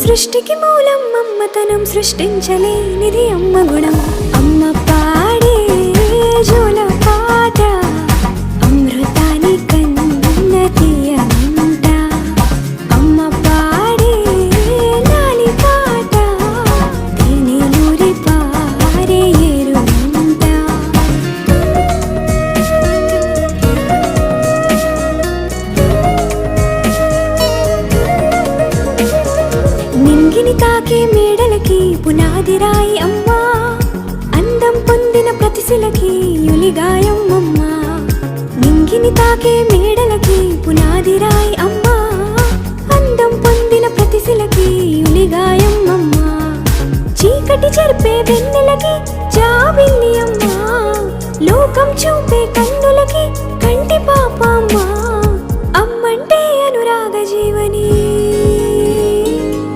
సృష్టికి మూలం అమ్మతనం, సృష్టించలేనిది అమ్మ గుణం. అమ్మ పాడే జోల పాట అమృతాని కన్న తీయనంట. అమ్మ పాడే లాలి పాట తేనెలూరి పారే ఏరునంట. నింగిని తాకే మేడలకి పునాది రాయి అమ్మా, అందం పొందిన ప్రతిశిలకి యులిగాయం అమ్మా. నింగిని తాకే మేడలకి పునాది రాయి అమ్మా, అందం పొందిన ప్రతిశిలకి యులిగాయం అమ్మా. చీకటి చెరిపే వెన్నెలకి జాబిల్లి అమ్మా, లోకం చూపే కన్నులకి కంటి పాప అమ్మా.